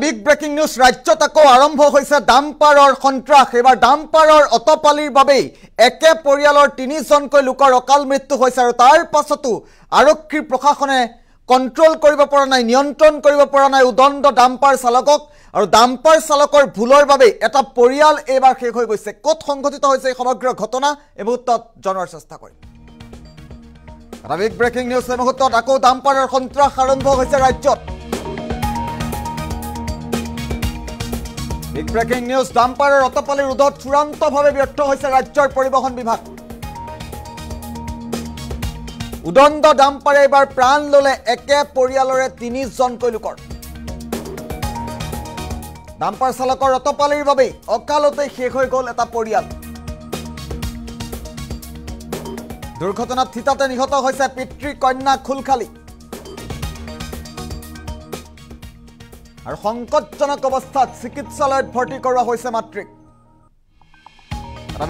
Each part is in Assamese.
বিগ ব্ৰেকিং নিউজ ৰাজ্যত আকৌ আৰম্ভ হৈছে ডাম্পাৰৰ সন্ত্ৰাস এবাৰ ডাম্পাৰৰ অতপালিৰ বাবে একে পৰিয়ালৰ ৩জনকৈ লোকৰ অকাল মৃত্যু হৈছে আৰু তাৰ পাছতো আৰক্ষী প্ৰশাসনে কন্ট্ৰোল কৰিব পৰা নাই নিয়ন্ত্ৰণ কৰিব পৰা নাই উদণ্ড ডাম্পাৰ চালকক আৰু ডাম্পাৰ চালকৰ ভুলৰ বাবে এটা পৰিয়াল এবাৰ শেষ হৈ গৈছে কত সংঘটিত হৈছে এই সমগ্ৰ ঘটনা এই মুহূৰ্তত জনাৰ চেষ্টা কৰিম বিগ ব্ৰেকিং নিউজ এই মুহূৰ্তত আকৌ ডাম্পাৰৰ সন্ত্ৰাস আৰম্ভ হৈছে ৰাজ্যত বিগ ব্ৰেকিং নিউজ ডাম্পাৰৰ অতপালি ৰোধত চূড়ান্তভাৱে ব্যৰ্থ হৈছে ৰাজ্যৰ পৰিবহণ বিভাগ উদণ্ড ডাম্পাৰে এবাৰ প্ৰাণ ললে একে পৰিয়ালৰে ৩জনকৈ লোকৰ ডাম্পাৰ চালকৰ অতপালিৰ বাবে অকালতে শেষ হৈ গ'ল এটা পৰিয়াল দুৰ্ঘটনাত থিতাতে নিহত হৈছে পিতৃ কন্যা খুলখালী আৰু সংকটজনক অৱস্থাত চিকিৎসালয়ত ভৰ্তি কৰোৱা হৈছে মাতৃক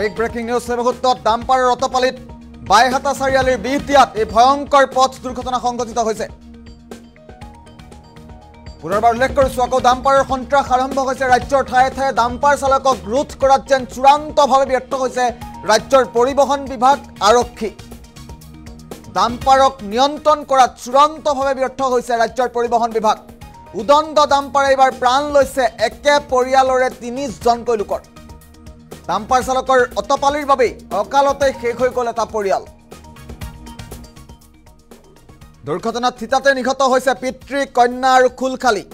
বিগ ব্ৰেকিং নিউজ এই মুহূৰ্তত ডাম্পাৰৰ অতপালিত বাইহাটা চাৰিআলিৰ বিহতিয়াত এই ভয়ংকৰ পথ দুৰ্ঘটনা সংঘটিত হৈছে পুনৰবাৰ উল্লেখ কৰিছো আকৌ ডাম্পাৰৰ সন্ত্ৰাস আৰম্ভ হৈছে ৰাজ্যৰ ঠায়ে ঠায়ে ডাম্পাৰ চালকক ৰোধ কৰাত যেন চূড়ান্তভাৱে ব্যৰ্থ হৈছে ৰাজ্যৰ পৰিবহণ বিভাগ আৰক্ষী ডাম্পাৰক নিয়ন্ত্ৰণ কৰাত চূড়ান্তভাৱে ব্যৰ্থ হৈছে ৰাজ্যৰ পৰিবহণ বিভাগ উদণ্ড ডাম্পাৰে এবাৰ প্ৰাণ লৈছে একে পৰিয়ালৰে ৩জনকৈ লোকৰ ডাম্পাৰ চালকৰ অতপালিৰ বাবে অকালতে শেষ হৈ গ'ল এটা পৰিয়াল দুৰ্ঘটনাত থিতাতে নিহত হৈছে পিতৃ কন্যা আৰু খুলখালী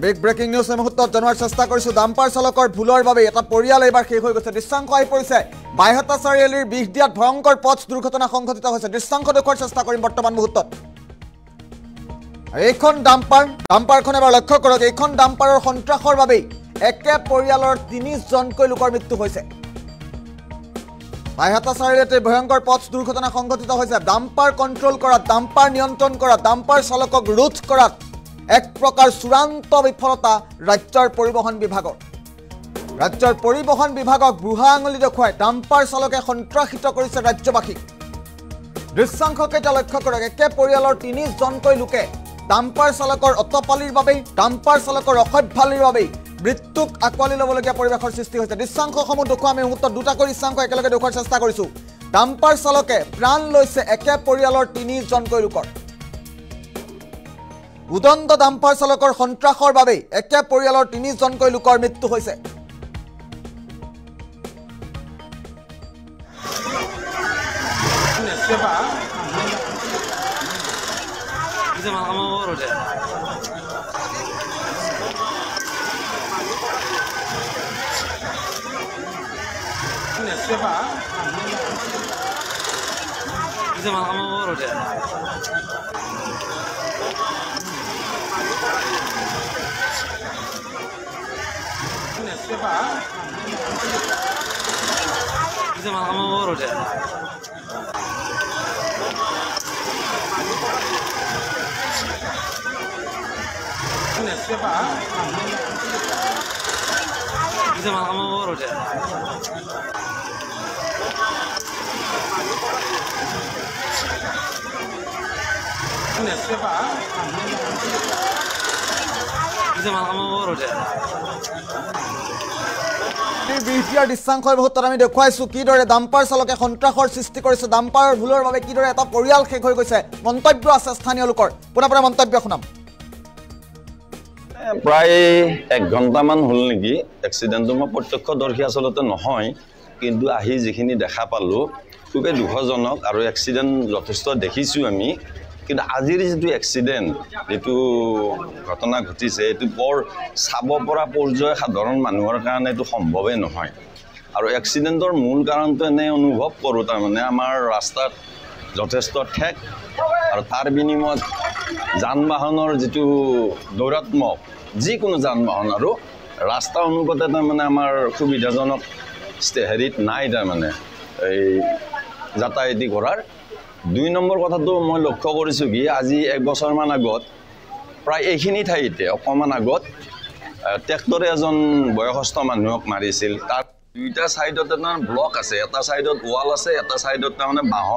বিগ ব্ৰেকিং নিউজ এই মুহূৰ্তত জনোৱাৰ চেষ্টা কৰিছো ডাম্পাৰ চালকৰ ভুলৰ বাবে এটা পৰিয়াল এবাৰ শেষ হৈ গৈছে দৃশ্যাংশ আহি পৰিছে বাইহাটা চাৰিআলিৰ বিহদিয়াত ভয়ংকৰ পথ দুৰ্ঘটনা সংঘটিত হৈছে দৃশ্যাংশ দেখুৱাৰ চেষ্টা কৰিম বৰ্তমান মুহূৰ্তত এইখন ডাম্পাৰখন এবাৰ লক্ষ্য কৰক এইখন ডাম্পাৰৰ সন্ত্ৰাসৰ বাবে একে পৰিয়ালৰ ৩জনকৈ লোকৰ মৃত্যু হৈছে বাইহাটা চাৰিআলিত ভয়ংকৰ পথ দুৰ্ঘটনা সংঘটিত হৈছে ডাম্পাৰ কন্ট্ৰোল কৰাত ডাম্পাৰ নিয়ন্ত্ৰণ কৰাত ডাম্পাৰ চালকক ৰোধ কৰাত এক প্ৰকাৰ চূড়ান্ত বিফলতা ৰাজ্যৰ পৰিবহণ বিভাগক বুঢ়া আঙুলি দেখুৱাই ডাম্পাৰ চালকে সন্ত্ৰাসিত কৰিছে ৰাজ্যবাসীক দৃশ্যাংশকেইটা লক্ষ্য কৰক একে পৰিয়ালৰ ৩জনকৈ লোকে ডাম্পাৰ চালকৰ অতপালিৰ বাবে ডাম্পাৰ চালকৰ অসভ্যালিৰ বাবে মৃত্যুক আকোৱালি ল'বলগীয়া পৰিৱেশৰ সৃষ্টি হৈছে দৃশ্যাংশসমূহ দেখুৱাই আমি মুহূৰ্তত দুটাকৈ দৃশ্যাংশ একেলগে দেখুৱাৰ চেষ্টা কৰিছো ডাম্পাৰ চালকে প্ৰাণ লৈছে একে পৰিয়ালৰ ৩জনকৈ লোকৰ উদণ্ড ডাম্পাৰ চালকৰ সন্ত্ৰাসৰ বাবে একে পৰিয়ালৰ ৩জনকৈ লোকৰ মৃত্যু হৈছে দৃশ্যাংশ মুহূৰ্তত আমি দেখুৱাইছো কিদৰে ডাম্পাৰ চালকে সন্ত্ৰাসৰ সৃষ্টি কৰিছে ডাম্পাৰৰ ভুলৰ বাবে কিদৰে এটা পৰিয়াল শেষ হৈ গৈছে মন্তব্য আছে স্থানীয় লোকৰ পুনৰ মন্তব্য শুনাম প্ৰায় 1 ঘণ্টামান হ'ল নেকি এক্সিডেণ্টটো মই প্ৰত্যক্ষদৰ্শী আচলতে নহয় কিন্তু আহি যিখিনি দেখা পালোঁ খুবেই দুখজনক আৰু এক্সিডেণ্ট যথেষ্ট দেখিছোঁ আমি কিন্তু আজিৰ যিটো এক্সিডেণ্ট যিটো ঘটনা ঘটিছে এইটো বৰ চাব পৰা পৰ্যায় সাধাৰণ মানুহৰ কাৰণে এইটো সম্ভৱেই নহয় আৰু এক্সিডেণ্টৰ মূল কাৰণটো এনে অনুভৱ কৰোঁ তাৰমানে আমাৰ ৰাস্তাত যথেষ্ট ঠেক আৰু তাৰ বিনিময়ত যান বাহনৰ যিটো দৌৰাত্মক যিকোনো যান বাহন আৰু ৰাস্তা অনুপাতে তাৰমানে আমাৰ সুবিধাজনক হেৰিত নাই তাৰমানে এই যাতায়াতী কৰাৰ 2 নম্বৰ কথাটো মই লক্ষ্য কৰিছোঁ কি আজি 1 বছৰমান আগত প্ৰায় এইখিনি ঠাইতে অকণমান আগত ট্ৰেক্টৰে এজন বয়সস্থ মানুহক মাৰিছিল তাৰ দুইটা সাইডত এটা ব্লক আছে এটা সাইডত ওয়াল আছে এটা সাইডত মানে বাঁহ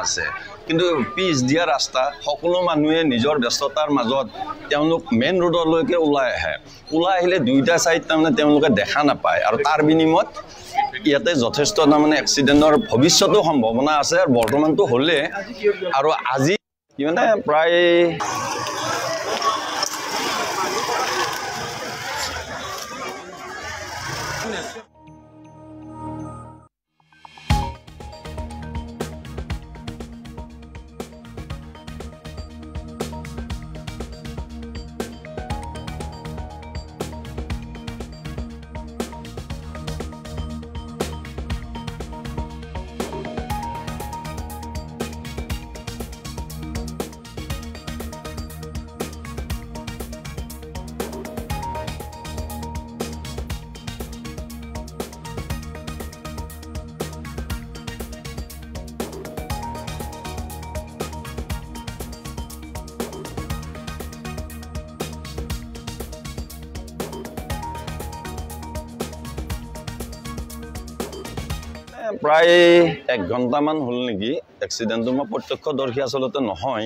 আছে কিন্তু পিচ দিয়া ৰাস্তা সকলো মানুহে নিজৰ ব্যস্ততাৰ মাজত তেওঁলোক মেইন ৰোডলৈকে ওলাই আহে ওলাই আহিলে দুইটা সাইড তাৰমানে তেওঁলোকে দেখা নাপায় আৰু তাৰ বিনিময়ত ইয়াতে যথেষ্ট তাৰমানে এক্সিডেণ্টৰ ভৱিষ্যতো সম্ভাৱনা আছে আৰু বৰ্তমানটো হ'লে আৰু আজি মানে প্ৰায় প্ৰায় 1 ঘণ্টামান হ'ল নেকি এক্সিডেণ্টটো মই প্ৰত্যক্ষদৰ্শী আচলতে নহয়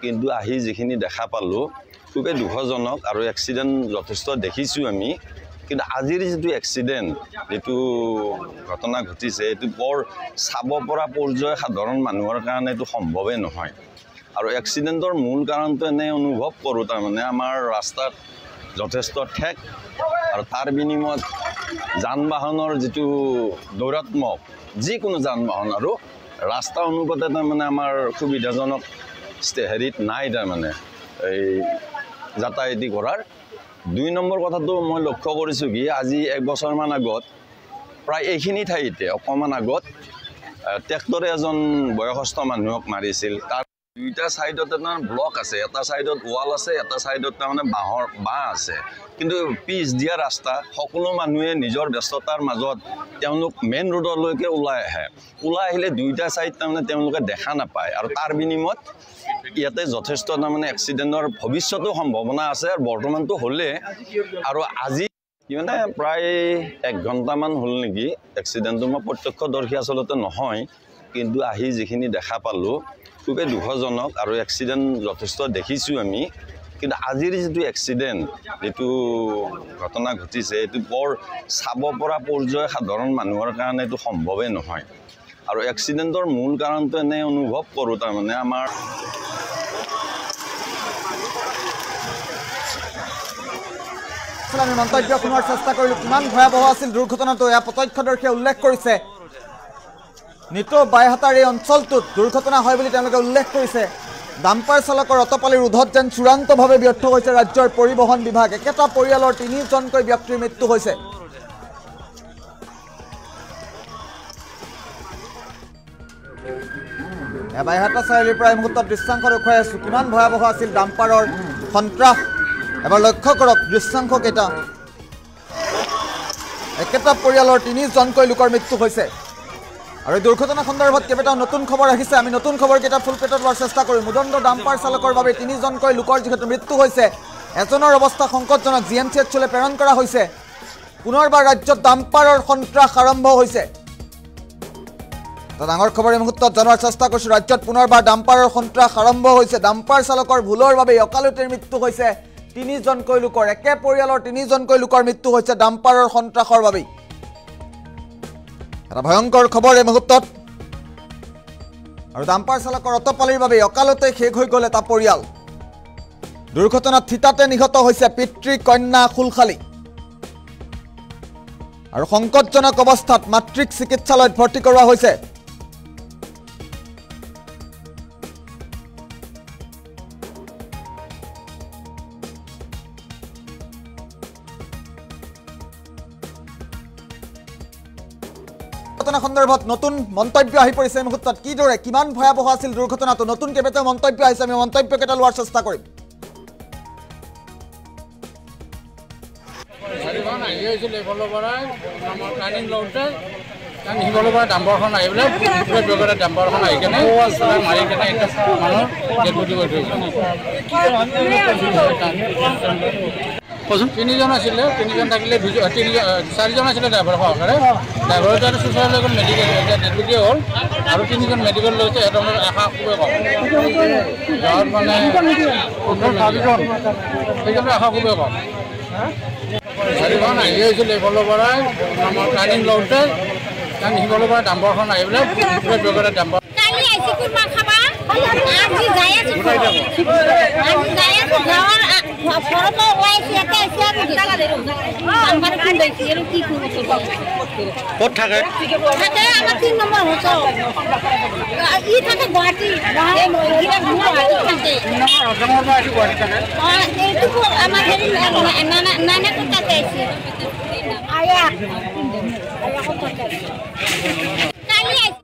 কিন্তু আহি যিখিনি দেখা পালোঁ খুবেই দুখজনক আৰু এক্সিডেণ্ট যথেষ্ট দেখিছোঁ আমি কিন্তু আজিৰ যিটো এক্সিডেণ্ট যিটো ঘটনা ঘটিছে এইটো বৰ চাব পৰা পৰ্যায় সাধাৰণ মানুহৰ কাৰণে এইটো সম্ভৱেই নহয় আৰু এক্সিডেণ্টৰ মূল কাৰণটো এনে অনুভৱ কৰোঁ তাৰমানে আমাৰ ৰাস্তাত যথেষ্ট ঠেক আৰু তাৰ বিনিময়ত যান বাহনৰ যিটো দৌৰাত্মক যিকোনো যান বাহন আৰু ৰাস্তা অনুপাতে তাৰমানে আমাৰ সুবিধাজনক হেৰিত নাই তাৰমানে এই যাতায়াতি কৰাৰ 2 নম্বৰ কথাটো মই লক্ষ্য কৰিছোঁ কি আজি 1 বছৰমান আগত প্ৰায় এইখিনি ঠাইতে অকণমান আগত ট্ৰেক্টৰে এজন বয়সস্থ মানুহক মাৰিছিল তাৰ দুইটা সাইডত এটা ব্লক আছে এটা সাইডত ওয়াল আছে এটা সাইডত তাৰমানে বাঁহ আছে কিন্তু পিচ দিয়া ৰাস্তা সকলো মানুহে নিজৰ ব্যস্ততাৰ মাজত তেওঁলোক মেইন ৰোডলৈকে ওলাই আহে ওলাই আহিলে দুইটা সাইড তাৰমানে তেওঁলোকে দেখা নাপায় আৰু তাৰ বিনিময়ত ইয়াতে যথেষ্ট তাৰমানে এক্সিডেণ্টৰ ভৱিষ্যতো সম্ভাৱনা আছে আৰু বৰ্তমানটো হ'লে আৰু আজি মানে প্ৰায় 1 ঘণ্টামান হ'ল নেকি এক্সিডেণ্টটো মই প্ৰত্যক্ষদৰ্শী আচলতে নহয় কিন্তু আহি যিখিনি দেখা পালোঁ খুবেই দুখজনক আৰু এক্সিডেণ্ট যথেষ্ট দেখিছোঁ আমি কিন্তু আজিৰ যিটো এক্সিডেণ্ট যিটো ঘটনা ঘটিছে এইটো বৰ চাব পৰা পৰ্যায় সাধাৰণ মানুহৰ কাৰণে এইটো সম্ভৱেই নহয় আৰু এক্সিডেণ্টৰ মূল কাৰণটো এনে অনুভৱ কৰোঁ তাৰমানে আমাৰ আমি মন্তব্য শুনাৰ চেষ্টা কৰিলোঁ কিমান ভয়াৱহ আছিল দুৰ্ঘটনাটো এয়া প্ৰত্যক্ষদৰ্শীয়ে উল্লেখ কৰিছে নিতৌ বাইহাটাৰ এই অঞ্চলটোত দুৰ্ঘটনা হয় বুলি তেওঁলোকে উল্লেখ কৰিছে ডাম্পাৰ চালকৰ অতপালিৰ ৰোধত যেন চূড়ান্তভাৱে ব্যৰ্থ হৈছে ৰাজ্যৰ পৰিবহণ বিভাগ একেটা পৰিয়ালৰ 3জনকৈ ব্যক্তিৰ মৃত্যু হৈছে বাইহাটা চাৰিআলিৰ পৰা এই মুহূৰ্তত দৃশ্যাংশ দেখুৱাই আছোঁ কিমান ভয়াৱহ আছিল ডাম্পাৰৰ সন্ত্ৰাস এবাৰ লক্ষ্য কৰক দৃশ্যাংশকেইটা একেটা পৰিয়ালৰ 3জনকৈ লোকৰ মৃত্যু হৈছে আৰু এই দুৰ্ঘটনা সন্দৰ্ভত কেইবাটাও নতুন খবৰ আহিছে আমি নতুন খবৰকেইটা ফুল পেটত লোৱাৰ চেষ্টা কৰিম উদণ্ড ডাম্পাৰ চালকৰ বাবে 3জনকৈ লোকৰ যিহেতু মৃত্যু হৈছে এজনৰ অৱস্থা সংকটজনক GMCHলৈ প্ৰেৰণ কৰা হৈছে পুনৰবাৰ ৰাজ্যত ডাম্পাৰৰ সন্ত্ৰাস আৰম্ভ হৈছে ডাঙৰ খবৰ এই মুহূৰ্তত জনোৱাৰ চেষ্টা কৰিছোঁ ৰাজ্যত পুনৰবাৰ ডাম্পাৰৰ সন্ত্ৰাস আৰম্ভ হৈছে ডাম্পাৰ চালকৰ ভুলৰ বাবে অকালতে মৃত্যু হৈছে 3জনকৈ লোকৰ একে পৰিয়ালৰ 3জনকৈ লোকৰ মৃত্যু হৈছে ডাম্পাৰৰ সন্ত্ৰাসৰ বাবে এটা ভয়ংকৰ খবৰ এই মুহূৰ্তত আৰু ডাম্পাৰ চালকৰ অতপালিৰ বাবে অকালতে শেষ হৈ গ'ল এটা পৰিয়াল দুৰ্ঘটনাত থিতাতে নিহত হৈছে পিতৃ কন্যা খুলখালী আৰু সংকটজনক অৱস্থাত মাতৃক চিকিৎসালয়ত ভৰ্তি কৰোৱা হৈছে ঘটনা সন্দৰ্ভত নতুন মন্তব্য আহি পৰিছে এই মুহূৰ্তত কিদৰে কিমান ভয়াৱহ আছিল দুৰ্ঘটনাটো নতুন কেইবাটাও মন্তব্য আহিছে আমি মন্তব্যকেইটা লোৱাৰ চেষ্টা কৰিম ডাম্পাৰখন আহি পেলাই ডাম্পাৰখন আহি কেনে মাৰি কেনে মানুহ তিনিজন আছিলে তিনিজন থাকিলে চাৰিজন আছিলে ড্ৰাইভাৰ সহকাৰে ড্ৰাইভাৰটো আৰু চুচাইড হৈ গ'ল মেডিকেল ডেডবডি হ'ল আৰু তিনিজন মেডিকেল লৈছে সিহঁতৰ আশা খুবেই কম গাঁৱত মানে সেইকাৰণে আশা খুবেই কম গাড়ীখন আহি আহিছিল এইফালৰ পৰাই আমাৰ টাৰ্ণিং লওঁতে কাৰণ সিফালৰ পৰা ডাম্পাৰখন আহি পেলাই বেগৰে ডাম্পাৰ ক'ত থাকে আমাৰ ৩ নম্বৰ হৈছে ই থাকে গুৱাহাটী এইটো আমাৰ হেৰি নানাকো তাতে আছে কালি